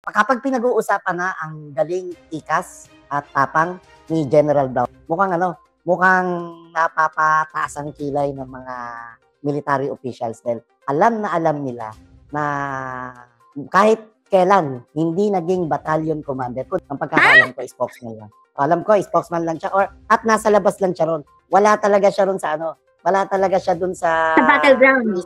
Kapag pinag-uusapan na ang galing, tikas at tapang ni General Brown, mukhang napapataas ang kilay ng mga military officials dahil alam na alam nila na kahit kailan hindi naging battalion commander. Kung ang pagkakaalam ko, spokesman lang. Alam ko, spokesman lang siya at nasa labas lang siya ron. Wala talaga siya ron sa wala talaga siya dun sa battleground.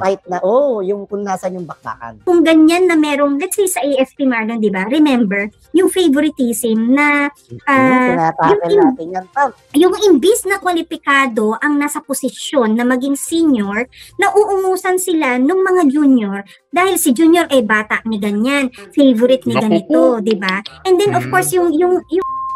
Fight na, yung kung nasan yung bakbakan. Kung ganyan na merong, let's say sa AFP Marlon, di ba? Remember, yung favoritism na yung imbis na kwalipikado ang nasa posisyon na maging senior, nauungusan sila ng mga junior dahil si junior ay bata ni ganyan, favorite ni ganito, di ba? And then of course yung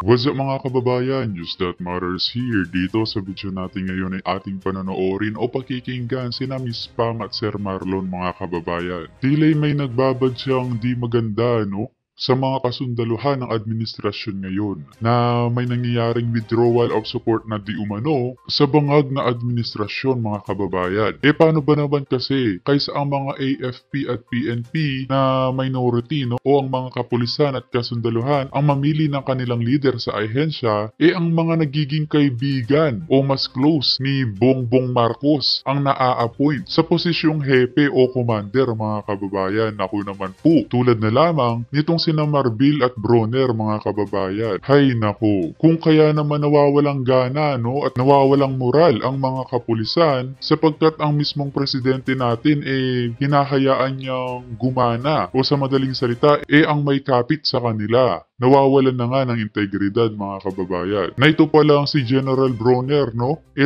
What's up mga kababayan? News that matters here. Dito sa video natin ngayon ay ating panonoorin o pakikinggan sina Miss Pam at Sir Marlon mga kababayan. Tila'y may nagbabadyang di maganda sa mga kasundaluhan ng administrasyon ngayon na may nangyayaring withdrawal of support na di umano sa bangag na administrasyon mga kababayan. Paano ba naman kasi kaysa ang mga AFP at PNP na minority o ang mga kapulisan at kasundaluhan ang mamili ng kanilang leader sa ahensya, ang mga nagiging kaibigan o mas close ni Bongbong Marcos ang naa-appoint sa posisyong hepe o commander mga kababayan. Ako naman po, tulad na lamang nitong sina Marbil at Bronner mga kababayan. Hay nako, kung kaya naman nawawalang gana at nawawalang moral ang mga kapulisan sapagkat ang mismong presidente natin hinahayaan niyang gumana o sa madaling salita ang may kapit sa kanila. Nawawalan na nga ng integridad mga kababayan. Na ito pa lang si General Bronner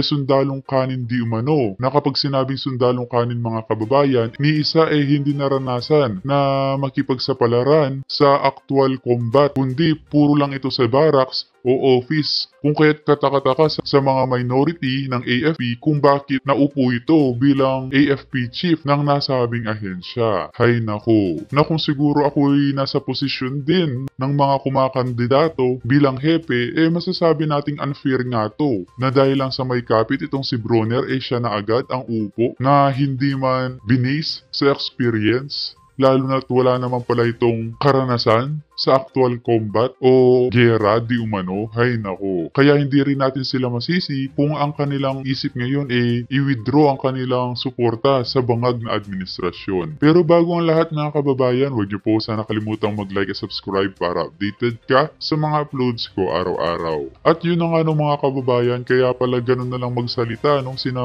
sundalong kanin di umano. Na kapag sinabing sundalong kanin mga kababayan, ni isa hindi naranasan na makipagsapalaran sa actual combat, kundi puro lang ito sa barracks o office. Kung kaya't katakataka sa mga minority ng AFP kung bakit naupo ito bilang AFP chief ng nasabing ahensya. Hay nako, na kung siguro ako'y nasa posisyon din ng mga kumakandidato bilang hepe, masasabi nating unfair nga to, na dahil lang sa may kapit itong si Bronner, siya na agad ang upo na hindi man binis sa experience, lalo na't wala naman pala itong karanasan sa actual combat o gera di umano. Hay nako, kaya hindi rin natin sila masisi kung ang kanilang isip ngayon i-withdraw ang kanilang suporta sa bangag na administrasyon. Pero bago ang lahat mga kababayan, huwag niyo po sana kalimutang mag-like at subscribe para updated ka sa mga uploads ko araw-araw. At yun na nga mga kababayan, kaya pala ganun na lang magsalita nung sina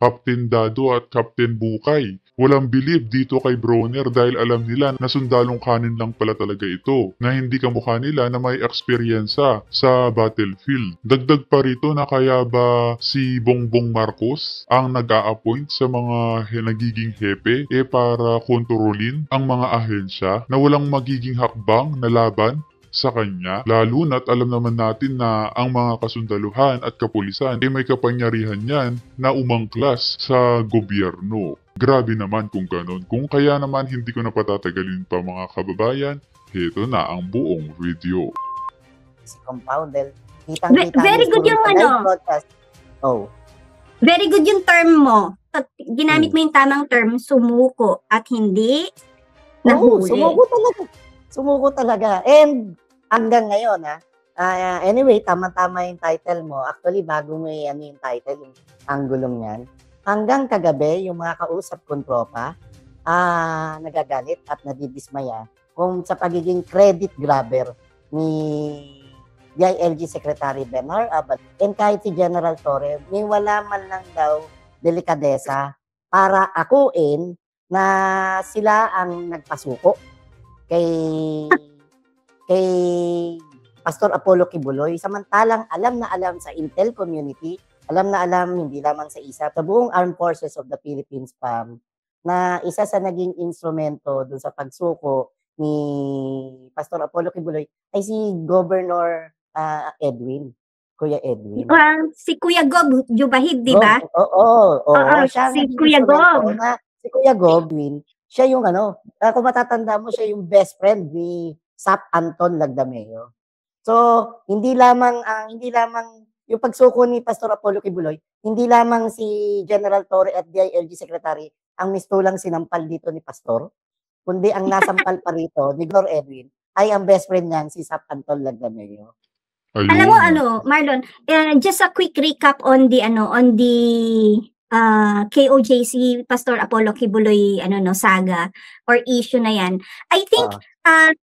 Captain Dado at Captain Bukay. Walang believe dito kay Bronner dahil alam nila na sundalong kanin lang pala talaga ito, na hindi kamukha nila na may eksperyensa sa battlefield. Dagdag pa rito na kaya ba si Bongbong Marcos ang nag-a-appoint sa mga nagiging hepe para kontrolin ang mga ahensya na walang magiging hakbang na laban sa kanya, lalo na't alam naman natin na ang mga kasundaluhan at kapulisan may kapangyarihan yan na umangklas sa gobyerno. Grabe naman kung ganun. Kung kaya naman hindi ko na patatagalin pa mga kababayan, heto na ang buong video. Si Compoundel, very good yung very good yung term mo. Ginamit mo yung tamang term, sumuko at hindi nahuli. Sumuko talaga. And hanggang ngayon, anyway, tama-tama yung title mo. Actually, bago mo yung title, yung anggulong yan. Hanggang kagabi, yung mga kausap kong tropa, nagagalit at nadidismaya kung sa pagiging credit grabber ni DILG Secretary Bernard Abad and kahit si General Torre, may wala man lang daw delikadesa para akuin na sila ang nagpasuko kay Pastor Apollo Kibuloy, samantalang alam na alam sa Intel community, alam na alam hindi lamang sa isa, sa buong Armed Forces of the Philippines na isa sa naging instrumento dun sa pagsuko ni Pastor Apollo Kibuloy ay si Governor Edwin. Kuya Edwin. Si Kuya Gob Jubahid, di ba? Oo. Siya si Kuya Gob. Si Kuya Gobwin, siya yung kung matatanda mo, siya yung best friend ni Sap Anton Lagdameo. So, hindi lamang yung pagsuko ni Pastor Apollo Kibuloy, hindi lamang si General Torre at DILG Secretary ang mistulang sinampal dito ni Pastor, kundi ang nasampal pa rito ni Gor Edwin ay ang best friend niyan, si Sap Antol Lagdameo. Alam mo Ayun. Marlon, just a quick recap on the KOJC Pastor Apollo Kibuloy saga or issue na yan. I think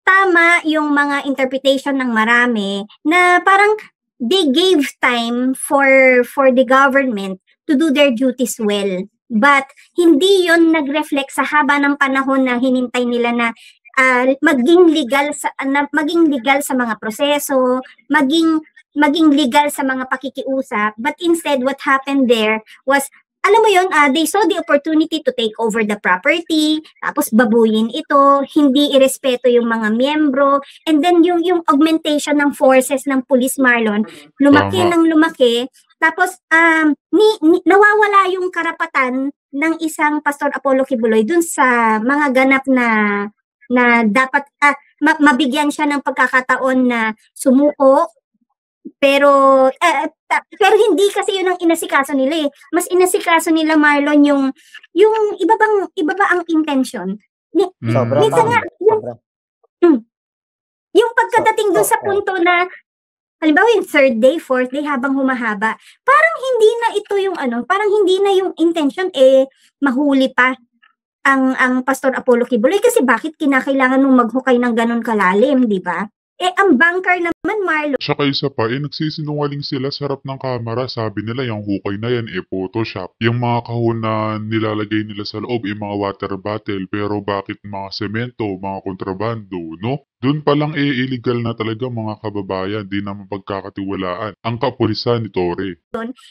tama yung mga interpretation ng marami na parang they gave time for the government to do their duties well. But hindi yon nag-reflect sa haba ng panahon na hinintay nila na maging legal sa mga proseso, maging legal sa mga pakikiusap. But instead, what happened there was, alam mo yun, they saw the opportunity to take over the property, tapos babuyin ito, hindi irespeto yung mga miyembro, and then yung augmentation ng forces ng police, Marlon, lumaki Tama. ng lumaki, tapos nawawala yung karapatan ng isang Pastor Apollo Kibuloy dun sa mga ganap na dapat mabigyan siya ng pagkakataon na sumuko. Pero hindi kasi yun ang inasikaso nila eh. Mas inasikaso nila, Marlon, yung iba ba ang intention. Sobra Minsan nga, yung pagkadating dun sa punto na, halimbawa yung third day, fourth day, habang humahaba, parang hindi na ito yung parang hindi na yung intention mahuli pa ang Pastor Apollo Kibuloy, kasi bakit kinakailangan mong maghukay ng ganun kalalim, di ba? Ang bunker naman, Marlon. Tsaka isa pa, nagsisinungaling sila sa harap ng kamera. Sabi nila, yung hukay na yan, Photoshop. Yung mga kahon na nilalagay nila sa loob, mga water bottle. Pero bakit mga semento, mga kontrabando, no? Doon pa lang illegal na talaga mga kababayan, di na mapagkakatiwalaan ang kapulisan ni Torre.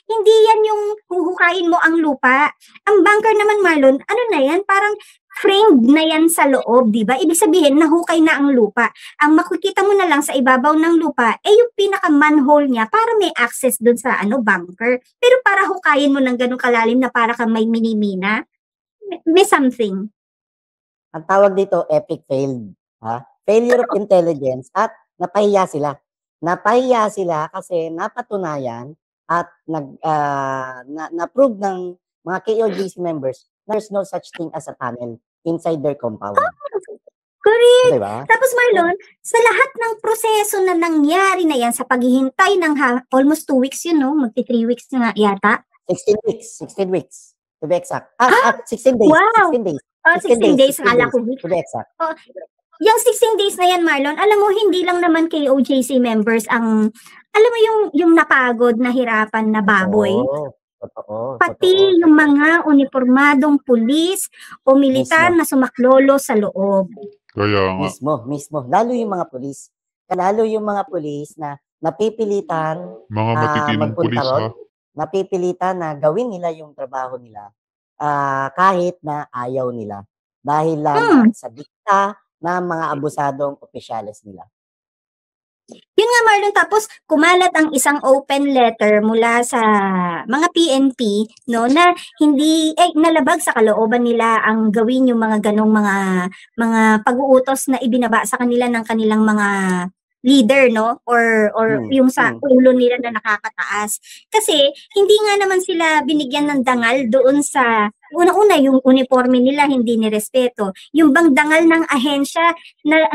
Hindi yan yung huhukayin mo ang lupa. Ang bunker naman, Marlon, na yan? Parang framed na yan sa loob, di ba? Ibig sabihin, nahukay na ang lupa. Ang makikita mo na lang sa ibabaw ng lupa, yung pinaka-manhole niya para may access dun sa bunker. Pero para hukayin mo ng ganun kalalim na para kang may minimina, may something. Ang tawag dito, epic failed. Failure of intelligence, at napahiya sila. Napahiya sila kasi napatunayan at na-prove ng mga KOJC members na there's no such thing as a tunnel inside their compound. Correct. Diba? Tapos, Marlon, sa lahat ng proseso na nangyari na yan sa paghihintay ng almost 2 weeks yun, no? Magti 3 weeks na nga yata. 16 weeks. To be exact. 16 days. Wow. 16 days. 16 days, akala ko weeks. To be exact. Yung 16 days na yan, Marlon, alam mo, hindi lang naman KOJC members ang, alam mo yung napagod, nahirapan na baboy. Totoo. Pati yung mga uniformadong pulis o militar na sumaklolo sa loob. Kaya nga. Mismo. Lalo yung mga pulis na napipilitan Mga matitinong pulis, ha? napipilitan na gawin nila yung trabaho nila kahit na ayaw nila. Dahil lang sa dikta na mga abusadong opisyales nila. Yun nga, Marlon, tapos kumalat ang isang open letter mula sa mga PNP, no, na hindi nalabag sa kalooban nila ang gawin yung mga ganong mga pag-uutos na ibinaba sa kanila ng kanilang mga leader, no, or yung sa ulo nila na nakakataas. Kasi hindi nga naman sila binigyan ng dangal doon sa una-una, yung uniforme nila hindi nirespeto. Yung bang dangal ng ahensya na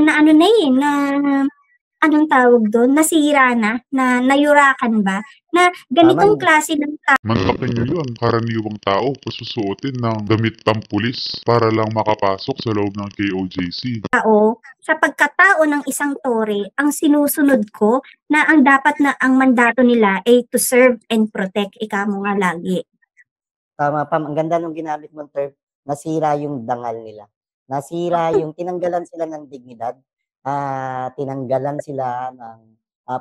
anong tawag doon? Nasira na nayurakan ba? Na ganitong klase ng Mantakin nyo yun, karaniwang tao pasusuotin ng damit pang pulis para lang makapasok sa loob ng KOJC. tao, sa pagkatao ng isang tore, ang sinusunod ko na ang dapat na ang mandato nila ay to serve and protect. Ika mo nga lagi. Tama, Pam. Ang ganda nung ginamit mong term, nasira yung dangal nila. Nasira yung tinanggalan sila ng dignidad, tinanggalan sila ng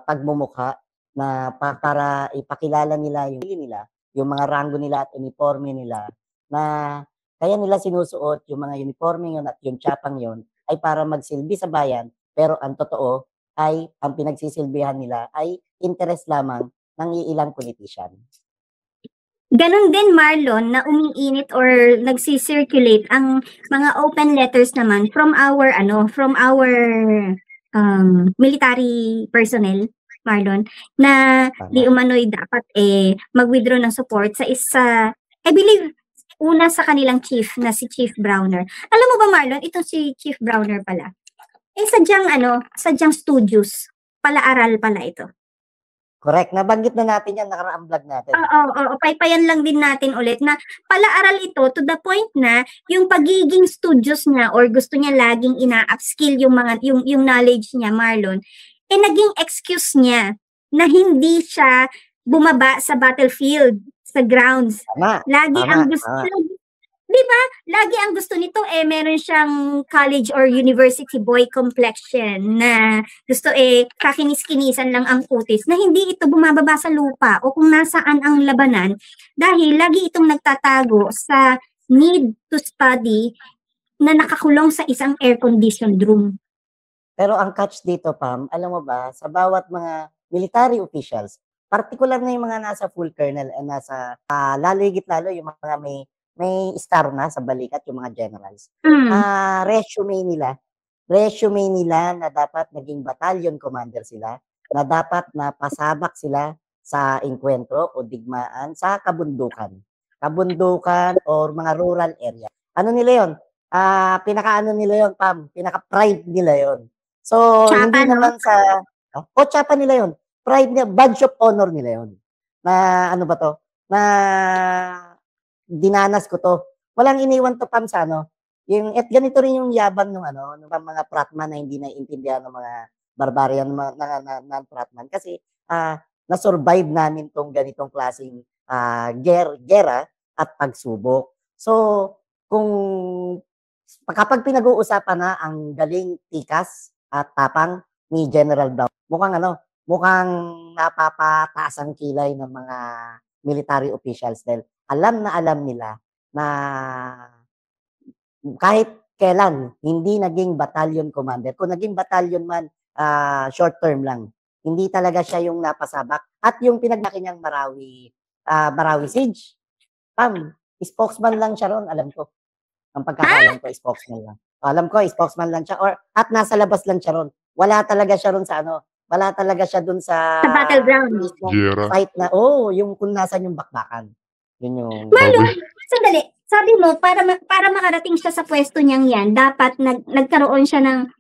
pagmumukha na para ipakilala nila yung mga ranggo nila at uniforme nila, na kaya nila sinusuot yung mga uniforme yun at yung tsapang yun ay para magsilbi sa bayan, pero ang totoo ay ang pinagsisilbihan nila ay interest lamang ng iilang politician. Ganon din, Marlon, na umiinit or nagsisirculate ang mga open letters naman from our military personnel, Marlon, na di umano'y dapat mag-withdraw ng support sa isa, I believe, una sa kanilang chief na si Chief Browner. Alam mo ba, Marlon, itong si Chief Browner pala, sadyang studios, pala-aral pala ito. Correct. Nabanggit na natin yan, nakaraang vlog natin. Oo, paypayan lang din natin ulit na pala-aral ito to the point na yung pagiging studios niya or gusto niya laging ina-upskill yung knowledge niya, Marlon, naging excuse niya na hindi siya bumaba sa battlefield, sa grounds. Lagi ang gusto, di ba? Lagi ang gusto nito meron siyang college or university boy complexion na gusto kakinis-kinisan lang ang kutis na hindi ito bumababa sa lupa o kung nasaan ang labanan dahil lagi itong nagtatago sa need to study na nakakulong sa isang air-conditioned room. Pero ang catch dito, Pam, alam mo ba, sa bawat mga military officials, particular na yung mga nasa full colonel and nasa lalo yung mga may star na sa balikat, yung mga generals. Resume nila na dapat naging battalion commander sila, na dapat napasabak sila sa engkwentro o digmaan sa kabundukan or mga rural area. Ano nila yon? Pinaka-ano nila yon, Pam? Pinaka-pride nila yon. So, Chapa, hindi naman sa... Chapa nila yon. Pride nila, badge of honor nila yon. Na ano ba to? Na dinanas ko to. Walang iniwan to, Pam, sa at ganito rin yung yabang ng mga Pratman na hindi naiintindihan ng mga barbarian na Pratman. Kasi na-survive namin tong ganitong klaseng gera at pagsubok. So, kapag pinag-uusapan na ang galing, tikas at tapang ni General Brown, mukhang napapataas ang kilay ng mga military officials dahil alam nila na kahit kailan hindi naging battalion commander. Kung naging battalion man, short term lang. Hindi talaga siya yung napasabak. At yung pinaglaki niyang Marawi Siege, spokesman lang siya ron, alam ko. Ang pagkakalam ko, spokesman lang. Alam ko, spokesman lang siya. At nasa labas lang siya ron. Wala talaga siya ron sa wala talaga siya dun sa battleground. Fight na, yung kung nasan yung bakbakan. Yun yung... Malo, sandali. Sabi mo, para makarating siya sa pwesto niyang yan, dapat nagkaroon siya ng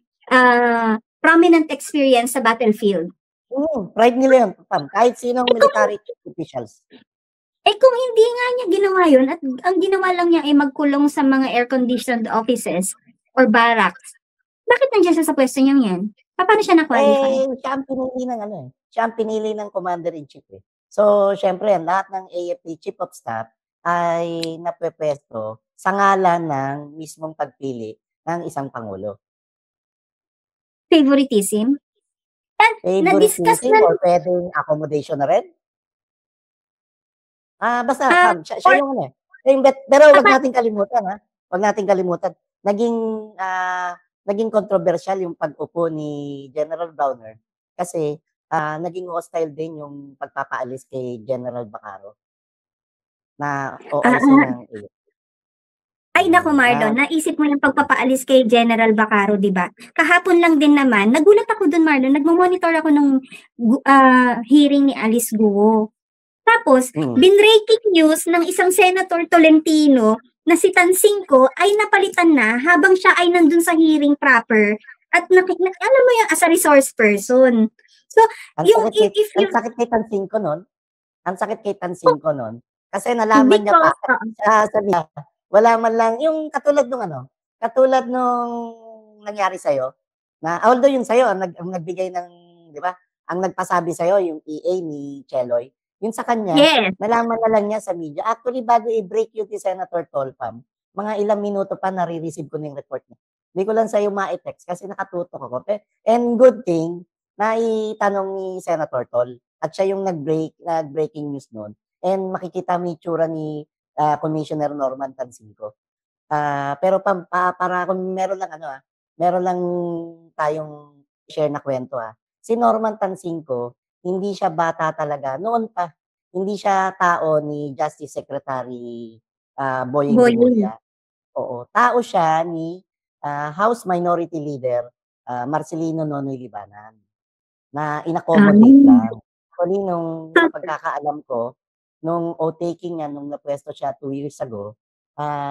prominent experience sa battlefield. Pride nila yun, Pam. Kahit sinong military officials. Kung hindi nga niya ginawa yun, at ang ginawa lang niya ay magkulong sa mga air-conditioned offices or barracks, bakit nandiyan siya sa pwesto niyang yan? Paano siya na-qualify? Siya ang pinili ng Commander-in-Chief. So, syempre, lahat ng AFP Chief of Staff ay napwesto sa ngalan ng mismong pagpili ng isang Pangulo. Favoritism? Favoritism or pwedeng accommodation na rin? Basta, siya yung pero wag nating kalimutan, Wag nating kalimutan. Naging controversial yung pag-upo ni General Browner kasi naging hostile din yung pagpapaalis kay General Bacaro na OIC ng AFP. Ay naku, Marlon, naisip mo yung pagpapaalis kay General Bacaro, di ba? Kahapon lang din naman, nagulat ako dun, Marlon, nagmo-monitor ako ng hearing ni Alice Guo. Tapos, binreaking news ng isang Senator Tolentino na si Tansingco ay napalitan na habang siya ay nandun sa hearing proper at alam mo yung as a resource person. So, ang sakit kay Tansingco nun, kasi nalaman niya pa, wala man lang, yung katulad nung nangyari sa'yo, na although yung sa'yo, ang nagbigay ng, di ba, ang nagpasabi sa'yo, yung EA ni Cheloy, yun sa kanya, nalaman na lang niya sa media. Actually, bago i-break yun si Senator Tolpam, mga ilang minuto pa nare-receive ko ng report niya. Hindi ko lang sa'yo ma-text kasi nakatutok ako. And good thing, na itanong ni Senator Tol, at siya yung nag-breaking news noon. And makikita mo yung tsura ni Commissioner Norman Tansingco. Pero para kung meron lang tayong share na kwento. Si Norman Tansingco, hindi siya bata talaga. Noon pa, hindi siya tao ni Justice Secretary Boying Rimulya. Oo, tao siya ni House Minority Leader Marcelino Nonoy Libanan na in-accommodate lang. Actually, nung pagkakaalam ko, nung taking niya, nung napwesto siya 2 years ago,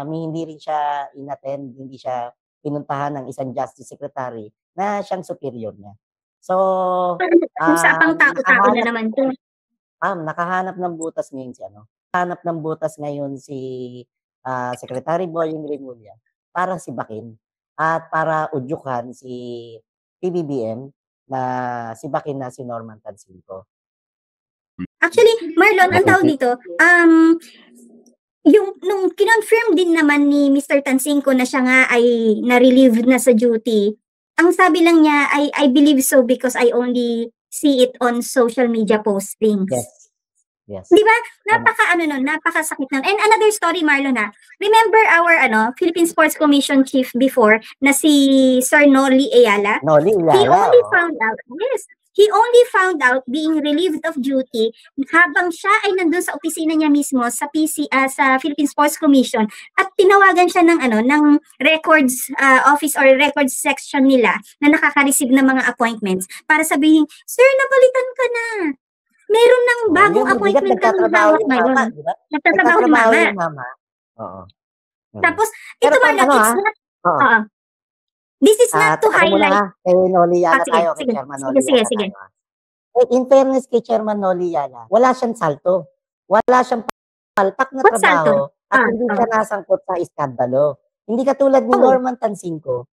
hindi rin siya inattend, hindi siya pinuntahan ng isang justice secretary na siyang superior niya. So, Kung sa pang-tao-tao na naman to. nakahanap ng butas ngayon si Secretary Boying Remulla para sibakin at para udyukan si PBBM na sibakin na si Norman Tansinko. Actually, Marlon, ang tawag dito, nung kinonfirm din naman ni Mr. Tansinko na siya nga ay na-relieved na sa duty, ang sabi lang niya ay, I believe so because I only see it on social media postings. Yes. Di ba? Napakasakit nun. And another story, Marlon, remember our Philippine Sports Commission chief before na si Sir Noli Ayala? He only found out being relieved of duty habang siya ay nandun sa opisina niya mismo sa sa Philippine Sports Commission at tinawagan siya ng records office or records section nila na nakaka-receive ng mga appointments para sabihin, "Sir, napalitan ka na. Meron ng bagong appointment kang hawak ngayon." Nagtatrabaho ni Mama. Oo. Tapos, ito Marlon, it's not... This is not to highlight. Kay Noli Yala tayo, kay Chairman Noli Yala. Sige. In fairness kay Chairman Noli Yala, wala siyang salto. Wala siyang palpak na trabaho at hindi siya nasangkot sa iskandalo. Hindi katulad ni Norman Tansinko.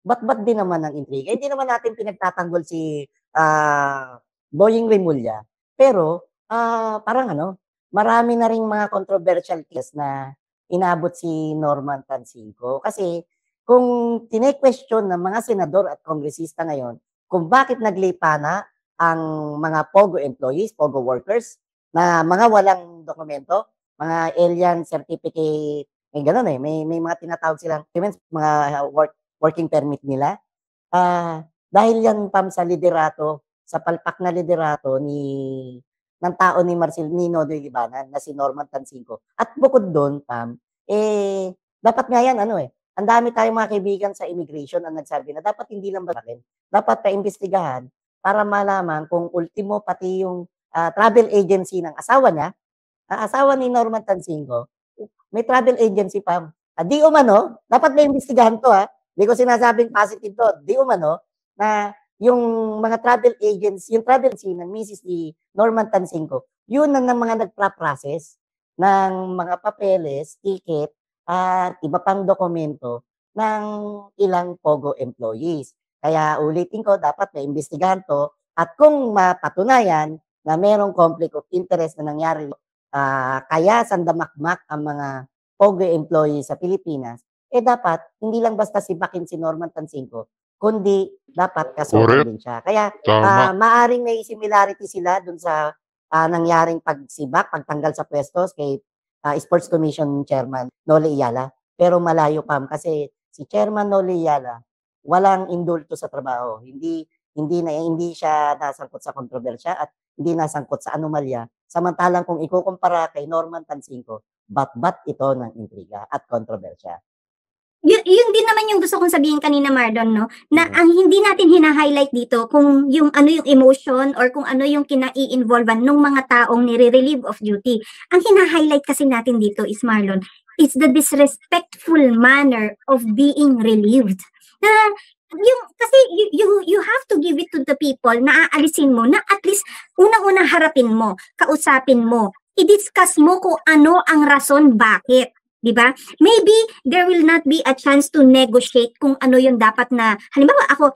Ba't din naman ang intriga? Hindi naman natin pinagtatanggol si Boying Remulla. Pero, parang marami na ring mga controversial case na inabot si Norman Tansinko. Kasi, kung tine-question ng mga senador at kongresista ngayon kung bakit naglipa na ang mga POGO employees, POGO workers, na mga walang dokumento, mga alien certificate, may gano'n may mga tinatawag silang mga working permit nila. Dahil yan, Pam, sa liderato, sa palpak na liderato ng tao ni Marcelino de Libanan na si Norman Tansinko. At bukod doon, Pam, dapat nga yan, ang dami tayong mga kaibigan sa immigration ang nagsabi na dapat hindi lang ba akin, dapat pa-imbestigahan para malaman kung ultimo pati yung travel agency ng asawa niya, asawa ni Norman Tansinko, may travel agency pa. Di umano, dapat may imbestigahan to Hindi ko sinasabing positive to. Di umano, na yung mga travel agency, yung travel agency ng Mrs. Norman Tansinko, yun ang mga nagpa-process ng mga papeles, ticket, at iba pang dokumento ng ilang POGO employees. Kaya ulitin ko, dapat may imbestigahan to at kung mapatunayan na merong conflict of interest na nangyari, kaya sandamakmak ang mga POGO employees sa Pilipinas, dapat hindi lang basta sibakin si Norman Tansinko, kundi dapat kasuhan din siya. Kaya maaring may similarity sila dun sa nangyaring pagsibak, pagtanggal sa pwestos kay Sports Commission Chairman Noli Ayala. Pero malayo, Pam, kasi si Chairman Noli Ayala walang indulto sa trabaho. Hindi siya nasangkot sa kontrobersya at hindi nasangkot sa anomalya. Samantalang kung ikukumpara kay Norman Tansinko, bat-bat ito ng intriga at kontrobersya. Yun din naman yung gusto kong sabihin kanina, Marlon, no? Na ang hindi natin hina-highlight dito kung yung yung emotion or kung ano yung kinai-involvean ng mga taong nire-relieve of duty. Ang hina-highlight kasi natin dito is, Marlon, it's the disrespectful manner of being relieved. Kasi you have to give it to the people na aalisin mo, na at least unang-unang harapin mo, kausapin mo, i-discuss mo kung ano ang rason bakit. Diba? Maybe there will not be a chance to negotiate kung ano yung dapat na, halimbawa ako,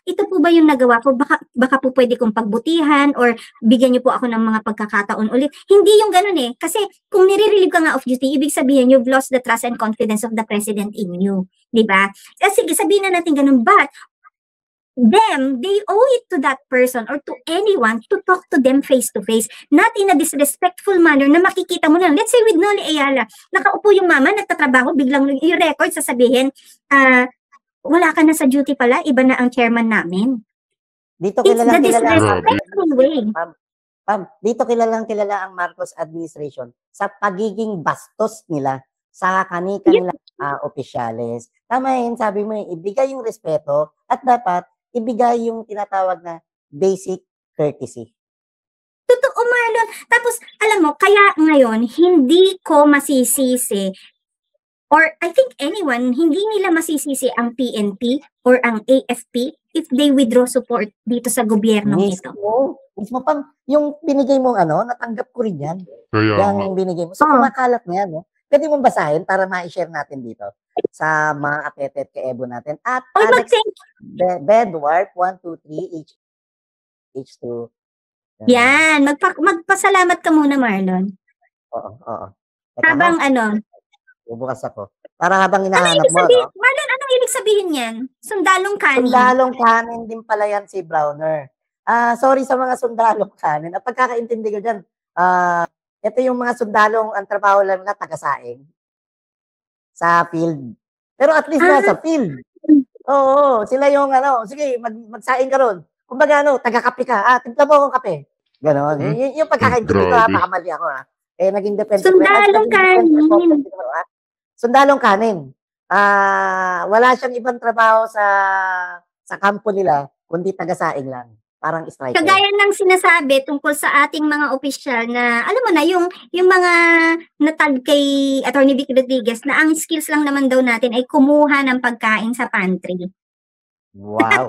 ito po ba yung nagawa ko? Baka po pwede kong pagbutihan or bigyan niyo po ako ng mga pagkakataon ulit. Hindi yung ganun kasi kung nire-relieve ka nga of duty, ibig sabihin you've lost the trust and confidence of the president in you. Diba? Sige, sabihin na natin ganun, but they owe it to that person or to anyone to talk to them face to face, not in a disrespectful manner na makikita mo na. Let's say with Noli Ayala, nakaupo yung mama, nagtatrabaho, biglang yung record sasabihin, wala ka na sa duty pala, iba na ang chairman namin. Dito kilalang dito kilala ang Marcos administration sa pagiging bastos nila sa kanilang opisyales. Tama yun, sabi mo, ibigay yung respeto at dapat ibigay yung tinatawag na basic courtesy. Totoo, Marlon. Tapos, alam mo, kaya ngayon, hindi ko masisisi or I think anyone, hindi nila masisisi ang PNP or ang AFP if they withdraw support dito sa gobyernong ito. Mismo pang, yung binigay mong natanggap ko rin yan. Kaya nga. Yung binigay mo. So, kumakalat na yan, no? Pwede mong basahin para ma-share natin dito sa mga atetet ka-ebo natin. At Alex Bedward, 123, H2. Yan. Magpasalamat ka muna, Marlon. Oo. Habang bubukas ako. Para habang hinahanap mo, no? Marlon, anong ibig sabihin yan? Sundalong kanin. Sundalong kanin din pala yan si Browner. Sorry sa mga sundalong kanin. At pagkakaintindi ko dyan, ito yung mga sundalong ang trabaho lang na taga-saing sa field. Pero at least nasa field. Oo, sila yung sige, magsaing ka ron. Kumbaga taga-kape ka. Timpla mo akong kape. Ganon. Yung pagkakaintindi ko, makamali ako naging defensive. Sundalong kanin. Sundalong kanin. Wala siyang ibang trabaho sa kampo nila, kundi taga-saing lang. Parang striker. Kagaya ng sinasabi tungkol sa ating mga opisyal na, alam mo na, yung mga natag kay Atty. Vic Rodriguez na ang skills lang naman daw natin ay kumuha ng pagkain sa pantry. Wow.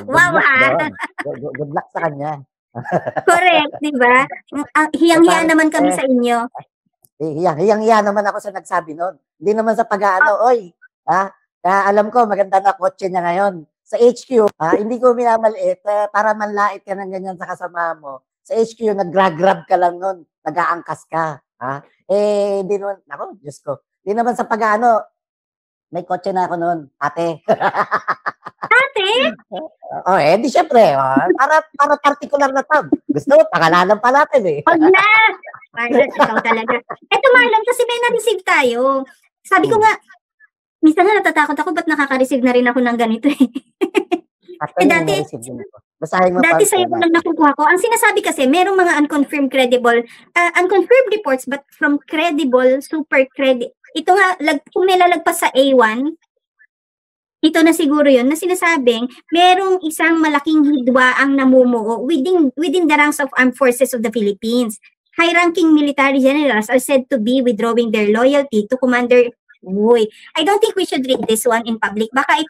Wow, ha? Good luck sa kanya. Correct, di ba? Hiyang-hiya naman kami sa inyo. Hiyang-hiya naman ako sa nagsabi noon. Hindi naman sa oy, alam ko, maganda na kotse niya ngayon. Sa HQ, hindi ko minamaliit para manlait ka ng ganyan sa kasama mo. Sa HQ, nag-grab ka lang nun. Nag-aangkas ka. Hindi naman, Diyos ko. Hindi naman sa may kotse na ako noon. Ate. Ate? Di syempre. Para particular na tab. Gusto mo, pangalanan pa natin Huwag na! Marlon, ikaw talaga. Eto Marlon, kasi may na-receive tayo. Sabi ko nga, minsan nga natatakot ako, ba't nakaka-receive na rin ako ng ganito dati sa'yo ko lang nakukuha ko. Ang sinasabi kasi, merong mga unconfirmed reports, but from credible, super credible. Ito nga, kung nilalagpas sa A1, ito na siguro yun, na sinasabing, merong isang malaking hidwa ang namumuo within the ranks of Armed Forces of the Philippines. High-ranking military generals are said to be withdrawing their loyalty to Commander Uy. I don't think we should read this one in public. Baka it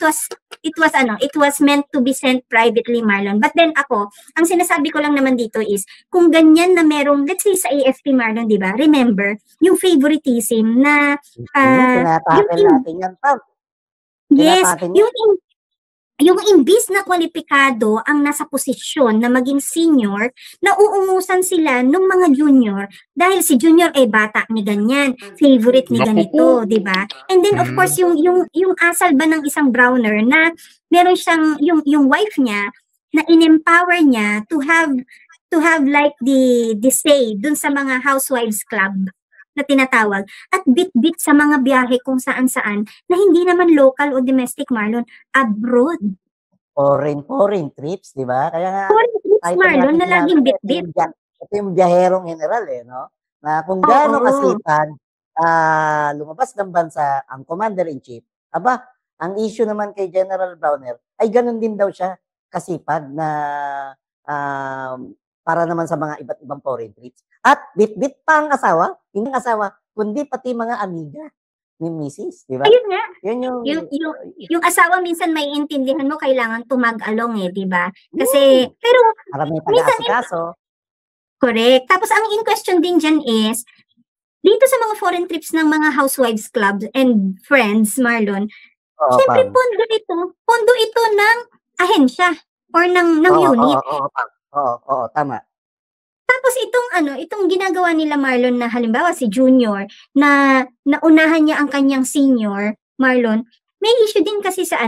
was meant to be sent privately, Marlon. But then ako, ang sinasabi ko lang naman dito is, kung ganyan na merong, let's say sa AFP, Marlon, di ba? Remember, yung favoritism na, natin yan, Pam. Yes, yung imbis na kwalipikado ang nasa posisyon na maging senior, nauungusan sila ng mga junior dahil si junior ay bata ni ganyan, favorite ni ganito, di ba? And then of course yung asal ba ng isang Browner na meron siyang yung wife niya na in-empower niya to have like the say dun sa mga housewives club na tinatawag at bit-bit sa mga biyahe kung saan-saan na hindi naman local o domestic, Marlon, abroad. Foreign trips, di ba? Kaya nga, foreign trips, Marlon, na laging bit-bit. Ito yung biyaherong general, no? Na kung gaano kasipan, lumabas ng bansa ang Commander-in-Chief, ang issue naman kay General Browner, ay ganun din daw siya kasipag na para naman sa mga iba't ibang foreign trips. At bit-bit pa ang asawa, hindi ang asawa, kundi pati mga amiga ni Mrs., di ba? Ayun nga. Yun yung asawa minsan may intindihan mo, kailangan tumag-along di ba? Kasi, pero para may pag-aasikaso. Correct. Tapos ang in question din dyan is, dito sa mga foreign trips ng mga housewives clubs and friends, Marlon, syempre pondo ito ng ahensya or ng unit. Oo, tama. Tapos itong ginagawa nila Marlon na halimbawa si Junior na naunahan niya ang kanyang senior, Marlon, may issue din kasi sa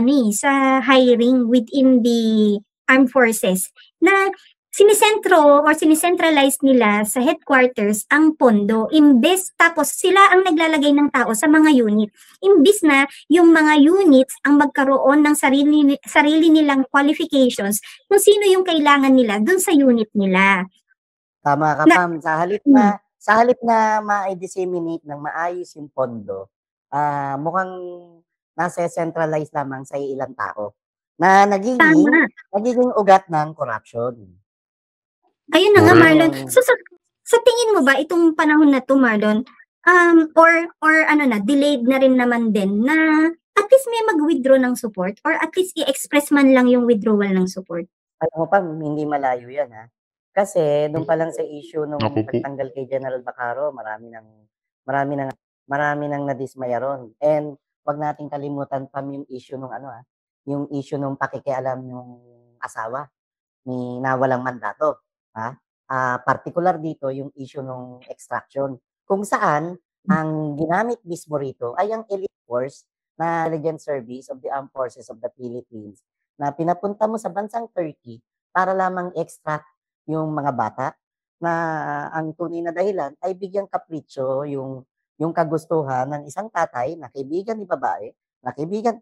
hiring within the armed forces na sinicentralize nila sa headquarters ang pondo tapos sila ang naglalagay ng tao sa mga unit. Imbis na yung mga units ang magkaroon ng sarili nilang qualifications kung sino yung kailangan nila dun sa unit nila. Tama ka, Pam. Sa halip na ma-disseminate ng maayos yung pondo, mukhang nasa-centralize lamang sa ilang tao na nagiging ugat ng corruption. Ayun na nga, Marlon. So, sa tingin mo ba, itong panahon na to, Marlon, or ano na, delayed na rin naman din na at least may mag-withdraw ng support or at least i-express man lang yung withdrawal ng support. Alam mo pa, hindi malayo yan ha. Kasi doon pa lang sa issue nung Naku po. pagtanggal kay General Bacaro, marami nang nadismaya ron. And wag nating kalimutan pa yung issue nung yung issue nung pakikialam ng asawa ni nawalang mandato, ha? Particular dito yung issue nung extraction kung saan ang ginamit mismo rito ay ang elite force na Intelligence Service of the Armed Forces of the Philippines na pinapunta mo sa bansang Turkey para lamang extract yung mga bata na ang tunay na dahilan ay bigyang kapritsyo yung kagustuhan ng isang tatay na kaibigan ni babae, na kaibigan